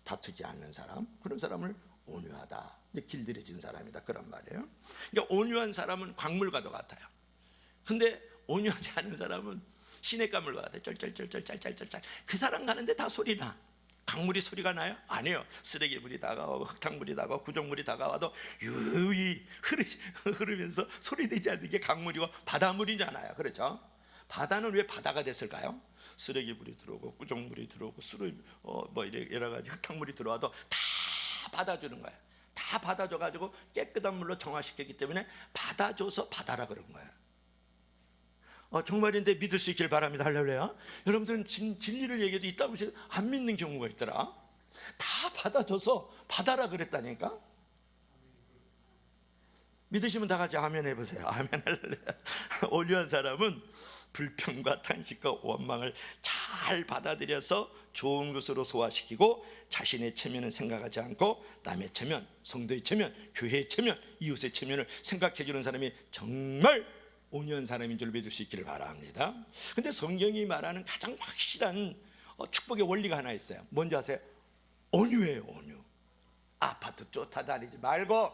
다투지 않는 사람, 그런 사람을 온유하다, 길들여진 사람이다, 그런 말이에요. 그러니까 온유한 사람은 광물과도 같아요. 근데 온유하지 않은 사람은 시냇가물과 같아요. 쩔쩔쩔쩔쩔쩔쩔. 그 사람 가는데 다 소리 나. 강물이 소리가 나요? 아니에요. 쓰레기물이 다가오고 흙탕물이 다가오고 구정물이 다가와도 유유히 흐르면서 소리내지 않는 게 강물이고 바닷물이잖아요. 그렇죠? 바다는 왜 바다가 됐을까요? 쓰레기물이 들어오고 구정물이 들어오고 여러 가지 흙탕물이 들어와도 다 받아주는 거예요. 다 받아줘가지고 깨끗한 물로 정화시켰기 때문에 받아줘서 바다라 그런 거예요. 정말인데 믿을 수 있기를 바랍니다. 할렐루야. 여러분들은 진리를 얘기해도 있다고 해서 안 믿는 경우가 있더라. 다 받아줘서 바다라 그랬다니까. 믿으시면 다 같이 아멘 해보세요. 아멘. 할렐루야. 온유한 사람은 불평과 탄식과 원망을 잘 받아들여서 좋은 것으로 소화시키고, 자신의 체면은 생각하지 않고 남의 체면, 성도의 체면, 교회의 체면, 이웃의 체면을 생각해 주는 사람이 정말 온유한 사람인 줄 믿을 수 있기를 바랍니다. 근데 성경이 말하는 가장 확실한 축복의 원리가 하나 있어요. 뭔지 아세요? 온유예요. 온유. 아파트 쫓아다니지 말고,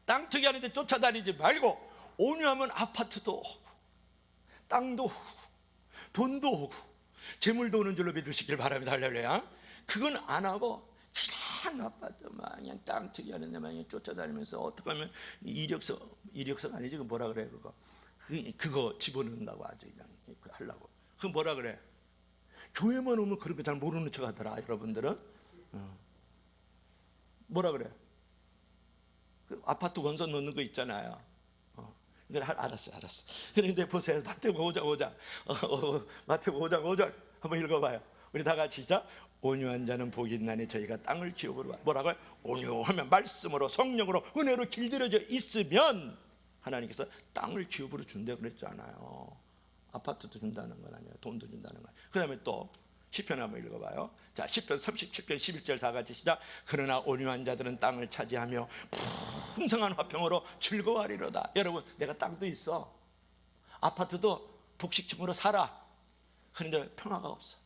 땅 투기 하는데 쫓아다니지 말고, 온유하면 아파트도 오고 땅도 오고 돈도 오고 재물도 오는 줄로 믿을 수 있기를 바랍니다. 할렐루야. 그건 안 하고 그냥 아파트만 그냥 땅 투기 하는 데만 그냥 쫓아다니면서 어떻게 하면 이력서가 아니지, 그 뭐라 그래, 그거 집어넣는다고 아주 그냥 하려고. 그 뭐라 그래? 교회만 오면 그런 거 잘 모르는 척 하더라. 여러분들은 뭐라 그래? 그 아파트 원서 넣는 거 있잖아요. 그래, 알았어. 그런데 보세요. 마태복음 5장 5절 한번 읽어봐요. 우리 다 같이 시작. 온유한 자는 복이 있나니 저희가 땅을 기업으로. 뭐라고요? 온유하면 말씀으로 성령으로 은혜로 길들여져 있으면 하나님께서 땅을 기업으로 준다 그랬잖아요. 아파트도 준다는 건 아니에요. 돈도 준다는 건. 그 다음에 또 시편 한번 읽어봐요. 자, 시편 37편 11절 다 같이 시작. 그러나 온유한 자들은 땅을 차지하며 풍성한 화평으로 즐거워하리로다. 여러분, 내가 땅도 있어, 아파트도 복식층으로 살아. 그런데 평화가 없어,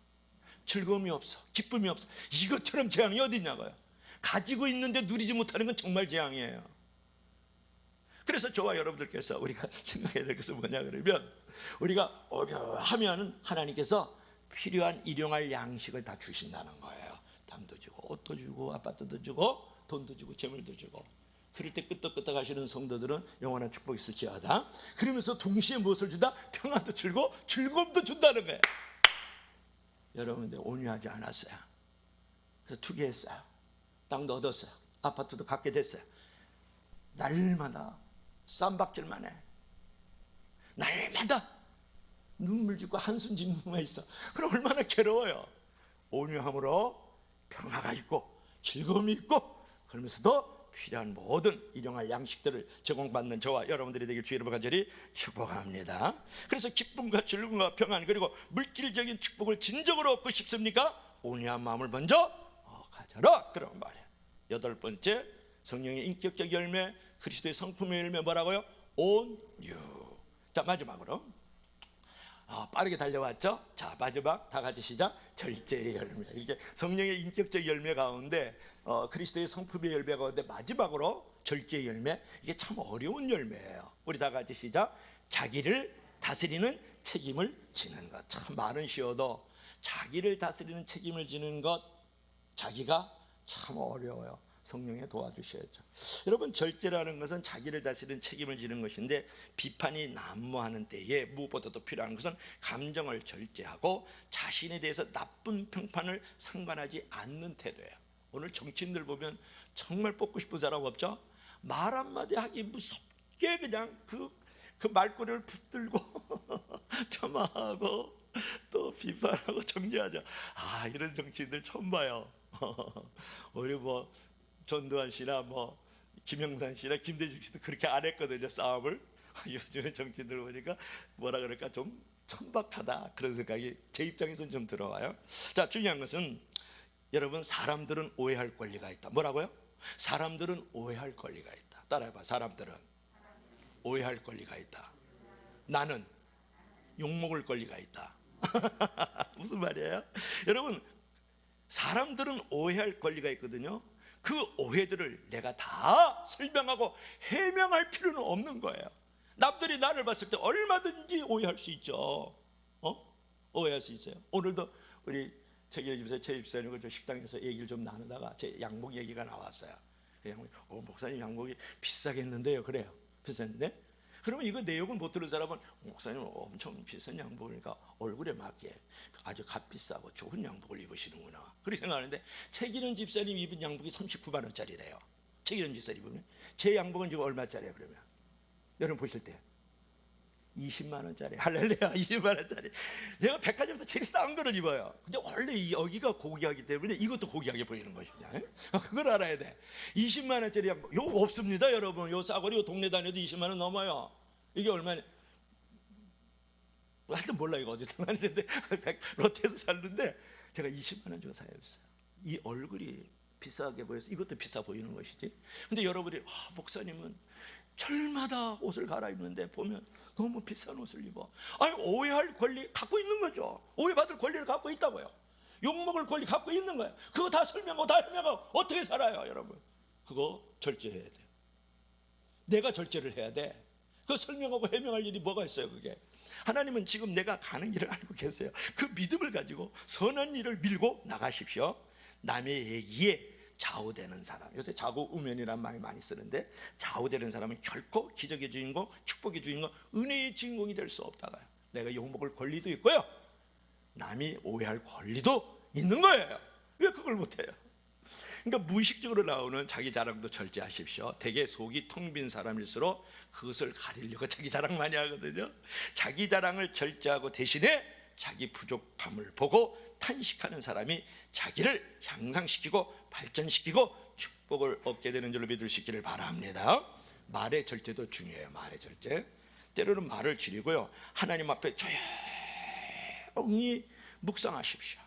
즐거움이 없어, 기쁨이 없어. 이것처럼 재앙이 어디 있냐고요. 가지고 있는데 누리지 못하는 건 정말 재앙이에요. 그래서 저와 여러분들께서 우리가 생각해야 될 것은 뭐냐 그러면, 우리가 온유하면 하나님께서 필요한 일용할 양식을 다 주신다는 거예요. 담도 주고 옷도 주고 아파트도 주고 돈도 주고 재물도 주고. 그럴 때 끄떡끄떡 하시는 성도들은 영원한 축복이 있을지어다. 그러면서 동시에 무엇을 준다? 평안도 주고 즐거움도 준다는 거예요. 여러분들 온유하지 않았어요. 그래서 투기했어요. 땅도 얻었어요. 아파트도 갖게 됐어요. 날마다 쌈박질만 해. 날마다 눈물 짓고 한숨 짓고만 있어. 그럼 얼마나 괴로워요. 온유함으로 평화가 있고 즐거움이 있고, 그러면서도 필요한 모든 일용할 양식들을 제공받는 저와 여러분들이 되길 주의 이름으로 간절히 축복합니다. 그래서 기쁨과 즐거움과 평안, 그리고 물질적인 축복을 진정으로 얻고 싶습니까? 온유한 마음을 먼저 가져라, 그런 말이에요. 8번째, 성령의 인격적 열매, 그리스도의 성품의 열매, 뭐라고요? 온유. 자, 마지막으로 빠르게 달려왔죠? 자, 마지막 다 같이 시작. 절제의 열매. 이렇게 성령의 인격적 열매 가운데 그리스도의 성품의 열매 가운데 마지막으로 절제의 열매, 이게 참 어려운 열매예요. 우리 다 같이 시작. 자기를 다스리는 책임을 지는 것. 참 말은 쉬워도 자기를 다스리는 책임을 지는 것, 자기가 참 어려워요. 성령에 도와주셔야죠. 여러분, 절제라는 것은 자기를 다스리는 책임을 지는 것인데, 비판이 난무하는 때에 무엇보다도 필요한 것은 감정을 절제하고 자신에 대해서 나쁜 평판을 상관하지 않는 태도예요. 오늘 정치인들 보면 정말 뽑고 싶은 사람 없죠? 말 한마디 하기 무섭게 그냥 그 말꼬리를 붙들고 폄하하고 또 비판하고 정리하죠. 이런 정치인들 처음 봐요. 우리 뭐 전두환 씨나 뭐 김영삼 씨나 김대중 씨도 그렇게 안 했거든요, 싸움을. 요즘에 정치인들 보니까 뭐라 그럴까, 좀 천박하다, 그런 생각이 제 입장에서는 좀 들어와요. 자, 중요한 것은 여러분, 사람들은 오해할 권리가 있다. 뭐라고요? 사람들은 오해할 권리가 있다. 따라해봐. 사람들은 오해할 권리가 있다. 나는 욕먹을 권리가 있다. 무슨 말이에요? 여러분, 사람들은 오해할 권리가 있거든요. 그 오해들을 내가 다 설명하고 해명할 필요는 없는 거예요. 남들이 나를 봤을 때 얼마든지 오해할 수 있죠. 오해할 수 있어요. 오늘도 우리 최기현 집사, 최 집사님과 저 식당에서 얘기를 좀 나누다가 제 양복 얘기가 나왔어요. 그 양복이, 목사님 양복이 비싸겠는데요. 그래요. 비싼데? 그러면 이거 내용을 못 들은 사람은 목사님은 엄청 비싼 양복이니까 얼굴에 맞게 아주 값비싸고 좋은 양복을 입으시는구나, 그렇게 생각하는데, 최기현 집사님 입은 양복이 39만 원짜리래요. 최기현 집사님 입으면. 제 양복은 지금 얼마짜리예요? 그러면 여러분 보실 때 20만 원짜리. 할렐루야. 20만 원짜리. 내가 백화점에서 제일 싼 거를 입어요. 근데 원래 여기가 고귀하기 때문에 이것도 고귀하게 보이는 것이냐. 그걸 알아야 돼. 20만 원짜리 요 없습니다, 여러분. 요 싸구려 요 동네 다녀도 20만 원 넘어요. 이게 얼마냐? 하여튼 몰라, 이거 어디서 샀는데 롯데에서 샀는데 제가 20만 원 주고 사였어요. 이 얼굴이 비싸게 보여서 이것도 비싸 보이는 것이지. 근데 여러분이 목사님은 철마다 옷을 갈아입는데 보면 너무 비싼 옷을 입어. 오해할 권리 갖고 있는 거죠. 오해받을 권리를 갖고 있다고요. 욕먹을 권리 갖고 있는 거예요. 그거 다 설명하고 다 해명하고 어떻게 살아요, 여러분? 그거 절제해야 돼요. 내가 절제를 해야 돼. 그거 설명하고 해명할 일이 뭐가 있어요, 그게? 하나님은 지금 내가 가는 길을 알고 계세요. 그 믿음을 가지고 선한 일을 밀고 나가십시오. 남의 얘기에 좌우되는 사람, 요새 좌우우면이라는 말 많이 쓰는데, 좌우되는 사람은 결코 기적의 주인공, 축복의 주인공, 은혜의 주인공이 될 수 없다고요. 내가 욕먹을 권리도 있고요, 남이 오해할 권리도 있는 거예요. 왜 그걸 못해요? 그러니까 무의식적으로 나오는 자기 자랑도 절제하십시오. 대개 속이 텅 빈 사람일수록 그것을 가리려고 자기 자랑 많이 하거든요. 자기 자랑을 절제하고 대신에 자기 부족함을 보고 탄식하는 사람이 자기를 향상시키고 발전시키고 축복을 얻게 되는 줄로 믿을 수 있기를 바랍니다. 말의 절제도 중요해요. 말의 절제. 때로는 말을 줄이고요, 하나님 앞에 조용히 묵상하십시오.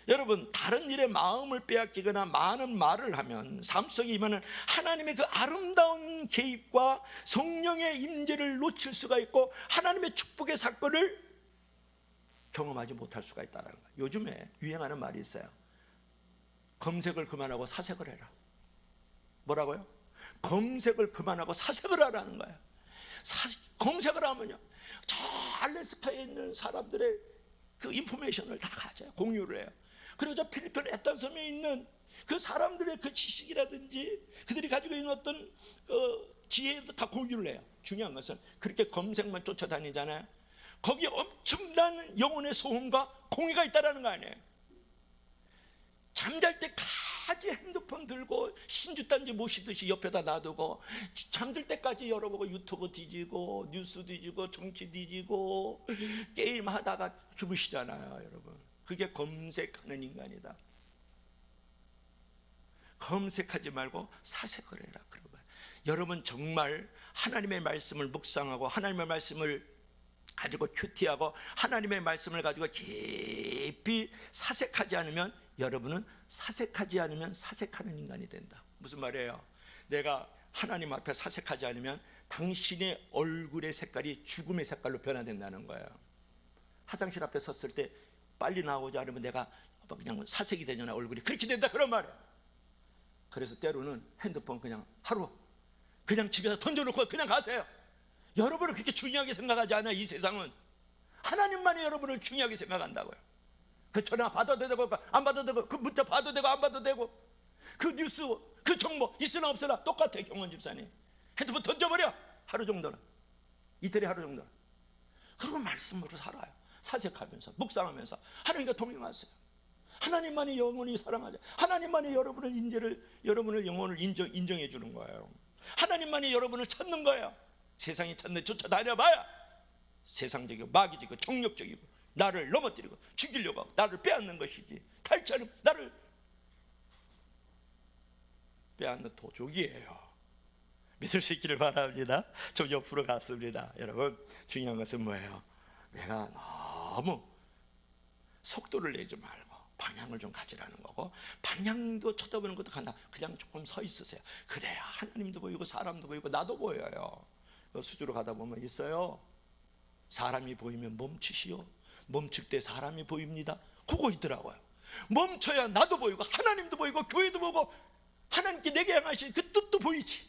여러분, 다른 일에 마음을 빼앗기거나 많은 말을 하면 삶 속에 임하는 하나님의 그 아름다운 개입과 성령의 임재를 놓칠 수가 있고 하나님의 축복의 사건을 경험하지 못할 수가 있다는 거예요. 요즘에 유행하는 말이 있어요. 검색을 그만하고 사색을 해라. 뭐라고요? 검색을 그만하고 사색을 하라는 거예요. 검색을 하면요, 저 알래스카에 있는 사람들의 그 인포메이션을 다 가져요. 공유를 해요. 그러자 필리핀 에탄 섬에 있는 그 사람들의 그 지식이라든지 그들이 가지고 있는 어떤 지혜도 다 공유를 해요. 중요한 것은 그렇게 검색만 쫓아다니잖아요. 거기에 엄청난 영혼의 소음과 공의가 있다는 거 아니에요. 잠잘 때까지 핸드폰 들고 신주단지 모시듯이 옆에다 놔두고 잠들 때까지 열어보고 유튜브 뒤지고 뉴스 뒤지고 정치 뒤지고 게임하다가 주무시잖아요. 여러분, 그게 검색하는 인간이다. 검색하지 말고 사색을 해라. 그런 거예요. 여러분 정말 하나님의 말씀을 묵상하고 하나님의 말씀을 가지고 큐티하고 하나님의 말씀을 가지고 깊이 사색하지 않으면 여러분은 사색하지 않으면 사색하는 인간이 된다. 무슨 말이에요? 내가 하나님 앞에 사색하지 않으면 당신의 얼굴의 색깔이 죽음의 색깔로 변화된다는 거예요. 화장실 앞에 섰을 때 빨리 나오지 않으면 내가 그냥 사색이 되잖아. 얼굴이 그렇게 된다 그런 말이에요. 그래서 때로는 핸드폰 그냥 하루 그냥 집에다 던져놓고 그냥 가세요. 여러분을 그렇게 중요하게 생각하지 않아요. 이 세상은 하나님만이 여러분을 중요하게 생각한다고요. 그 전화 받아도 되고 안 받아도 되고 그 문자 받아도 되고 안 받아도 되고 그 뉴스 그 정보 있으나 없으나 똑같아요. 경원 집사님 핸드폰 던져버려. 하루 정도는, 이틀에 하루 정도는. 그리고 말씀으로 살아요. 사색하면서 묵상하면서 하나님과 동행하세요. 하나님만이 영원히 사랑하자. 하나님만이 여러분을 영혼을 인정해 주는 거예요. 하나님만이 여러분을 찾는 거예요. 세상이 찾는 쫓아다녀봐야 세상적이고 마귀적이고 정욕적이고 나를 넘어뜨리고 죽이려고 하고 나를 빼앗는 것이지, 탈취하는 나를 빼앗는 도적이에요. 믿을 수 있기를 바랍니다. 좀 옆으로 갔습니다. 여러분, 중요한 것은 뭐예요? 내가 너무 속도를 내지 말고 방향을 좀 가지라는 거고, 방향도 쳐다보는 것도 간다. 그냥 조금 서 있으세요. 그래야 하나님도 보이고 사람도 보이고 나도 보여요. 수주로 가다 보면 있어요. 사람이 보이면 멈추시오. 멈출 때 사람이 보입니다. 그거 있더라고요. 멈춰야 나도 보이고 하나님도 보이고 교회도 보고 하나님께 내게 향하신 그 뜻도 보이지.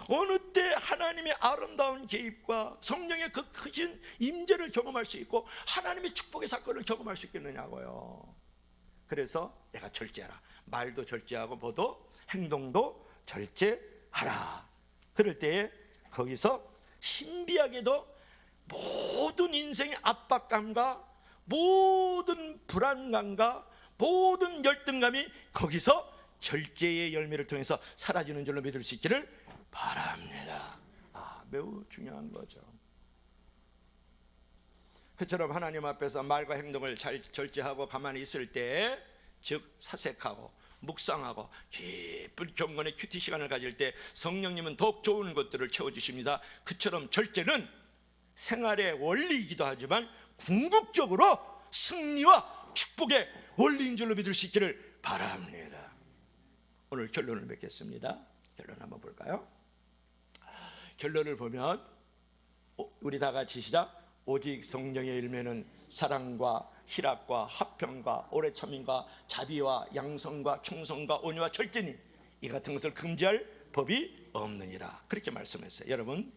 어느 때 하나님의 아름다운 개입과 성령의 그 크신 임재를 경험할 수 있고 하나님의 축복의 사건을 경험할 수 있겠느냐고요. 그래서 내가 절제하라. 말도 절제하고 보도 행동도 절제하라. 그럴 때에 거기서 신비하게도 모든 인생의 압박감과 모든 불안감과 모든 열등감이 거기서 절제의 열매를 통해서 사라지는 줄로 믿을 수 있기를 바랍니다. 매우 중요한 거죠. 그처럼 하나님 앞에서 말과 행동을 잘 절제하고 가만히 있을 때, 즉 사색하고 묵상하고 깊은 경건의 큐티 시간을 가질 때 성령님은 더욱 좋은 것들을 채워주십니다. 그처럼 절제는 생활의 원리이기도 하지만 궁극적으로 승리와 축복의 원리인 줄로 믿을 수 있기를 바랍니다. 오늘 결론을 맺겠습니다. 결론 한번 볼까요? 결론을 보면 우리 다 같이 시작. 오직 성령의 열매는 사랑과 희락과 화평과 오래 참음과 자비와 양성과 충성과 온유와 절제니 이 같은 것을 금지할 법이 없느니라. 그렇게 말씀했어요. 여러분,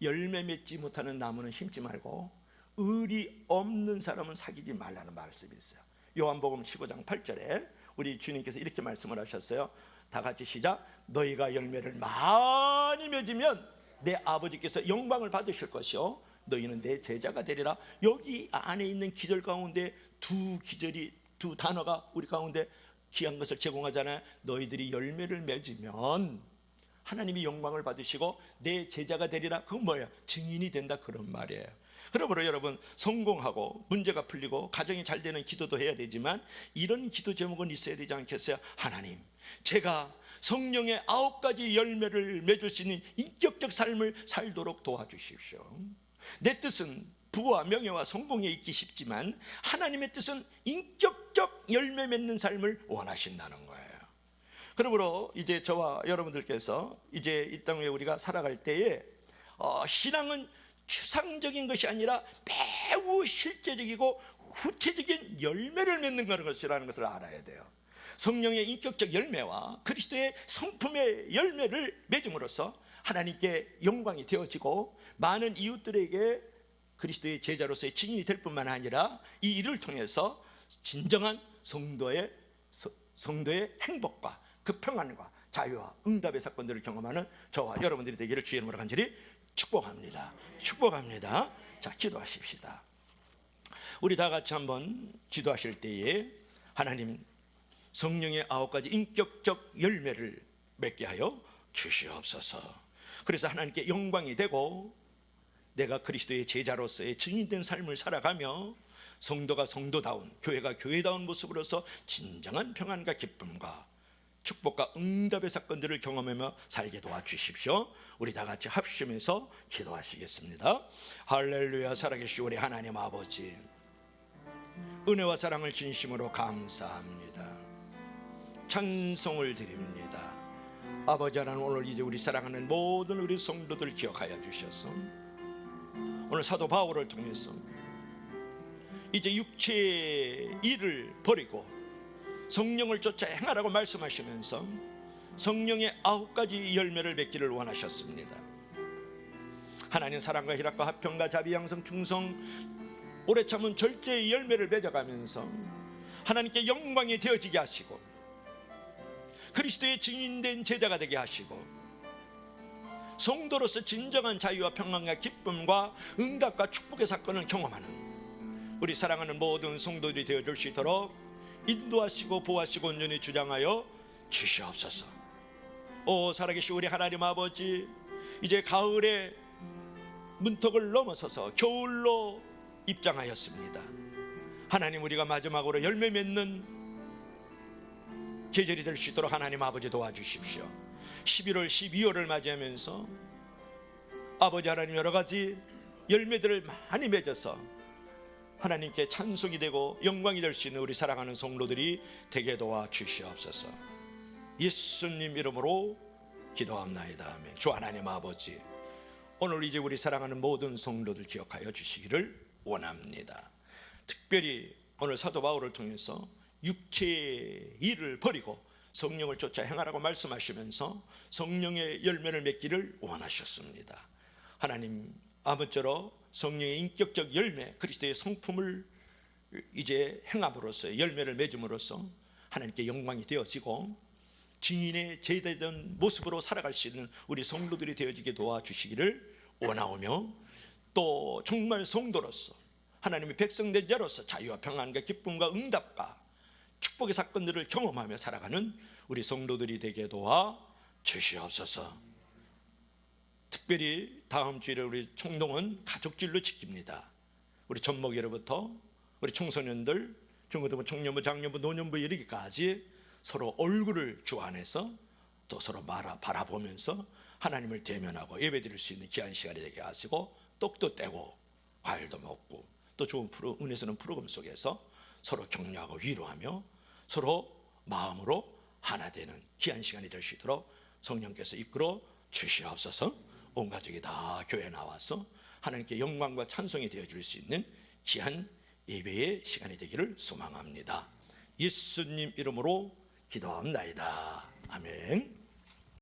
열매 맺지 못하는 나무는 심지 말고 의리 없는 사람은 사귀지 말라는 말씀이 있어요. 요한복음 15장 8절에 우리 주님께서 이렇게 말씀을 하셨어요. 다 같이 시작. 너희가 열매를 많이 맺으면 내 아버지께서 영광을 받으실 것이요 너희는 내 제자가 되리라. 여기 안에 있는 기절 가운데 두 단어가 우리 가운데 귀한 것을 제공하잖아요. 너희들이 열매를 맺으면 하나님이 영광을 받으시고 내 제자가 되리라. 그건 뭐예요? 증인이 된다, 그런 말이에요. 그러므로 여러분, 성공하고 문제가 풀리고 가정이 잘 되는 기도도 해야 되지만 이런 기도 제목은 있어야 되지 않겠어요? 하나님, 제가 성령의 9가지 열매를 맺을 수 있는 인격적 삶을 살도록 도와주십시오. 내 뜻은 부와 명예와 성공에 있기 쉽지만 하나님의 뜻은 인격적 열매 맺는 삶을 원하신다는 거예요. 그러므로 이제 저와 여러분들께서 이제 이 땅에 우리가 살아갈 때에 신앙은 추상적인 것이 아니라 매우 실제적이고 구체적인 열매를 맺는 것이라는 것을 알아야 돼요. 성령의 인격적 열매와 그리스도의 성품의 열매를 맺음으로써 하나님께 영광이 되어지고 많은 이웃들에게 그리스도의 제자로서의 증인이 될 뿐만 아니라 이 일을 통해서 진정한 성도의 행복과 그 평안과 자유와 응답의 사건들을 경험하는 저와 여러분들이 되기를 주의 이름으로 간절히 축복합니다. 축복합니다. 자, 기도하십시다. 우리 다 같이 한번 기도하실 때에 하나님 성령의 9가지 인격적 열매를 맺게 하여 주시옵소서. 그래서 하나님께 영광이 되고 내가 그리스도의 제자로서의 증인된 삶을 살아가며 성도가 성도다운, 교회가 교회다운 모습으로서 진정한 평안과 기쁨과 축복과 응답의 사건들을 경험하며 살게 도와주십시오. 우리 다 같이 합심해서 기도하시겠습니다. 할렐루야. 살아계신 우리 하나님 아버지, 은혜와 사랑을 진심으로 감사합니다. 찬송을 드립니다. 아버지 하나님, 오늘 이제 우리 사랑하는 모든 우리 성도들 기억하여 주셔서 오늘 사도 바울을 통해서 이제 육체의 일을 버리고 성령을 쫓아 행하라고 말씀하시면서 성령의 9가지 열매를 맺기를 원하셨습니다. 하나님 사랑과 희락과 화평과 자비 양성 충성 오래 참은 절제의 열매를 맺어가면서 하나님께 영광이 되어지게 하시고 그리스도의 증인된 제자가 되게 하시고 성도로서 진정한 자유와 평안과 기쁨과 응답과 축복의 사건을 경험하는 우리 사랑하는 모든 성도들이 되어줄 수 있도록 인도하시고 보호하시고 온전히 주장하여 주시옵소서. 오 살아계신 우리 하나님 아버지, 이제 가을의 문턱을 넘어서서 겨울로 입장하였습니다. 하나님, 우리가 마지막으로 열매 맺는 계절이 될 수 있도록 하나님 아버지 도와주십시오. 11월 12월을 맞이하면서 아버지 하나님, 여러 가지 열매들을 많이 맺어서 하나님께 찬송이 되고 영광이 될 수 있는 우리 사랑하는 성도들이 되게 도와주시옵소서. 예수님 이름으로 기도합나이다. 아멘. 주 하나님 아버지, 오늘 이제 우리 사랑하는 모든 성도들 기억하여 주시기를 원합니다. 특별히 오늘 사도 바울을 통해서 육체의 일을 버리고 성령을 쫓아 행하라고 말씀하시면서 성령의 열매를 맺기를 원하셨습니다. 하나님, 아무쪼록 성령의 인격적 열매, 그리스도의 성품을 이제 행함으로써 열매를 맺음으로써 하나님께 영광이 되어지고 증인의 제대된 모습으로 살아갈 수 있는 우리 성도들이 되어지게 도와주시기를 원하오며, 또 정말 성도로서 하나님의 백성된 자로서 자유와 평안과 기쁨과 응답과 축복의 사건들을 경험하며 살아가는 우리 성도들이 되게 도와 주시옵소서. 특별히 다음 주일에 우리 총동은 가족질로 지킵니다. 우리 젖먹이로부터 우리 청소년들, 중고등부, 청년부, 장년부, 노년부 이르기까지 서로 얼굴을 주안해서 또 서로 바라보면서 하나님을 대면하고 예배드릴 수 있는 귀한 시간이 되게 하시고, 떡도 떼고 과일도 먹고 또 좋은 은혜스러운 프로그램 속에서 서로 격려하고 위로하며 서로 마음으로 하나 되는 귀한 시간이 될 수 있도록 성령께서 이끌어 주시옵소서. 온 가족이 다 교회에 나와서 하나님께 영광과 찬송이 되어줄 수 있는 귀한 예배의 시간이 되기를 소망합니다. 예수님 이름으로 기도합나이다. 아멘.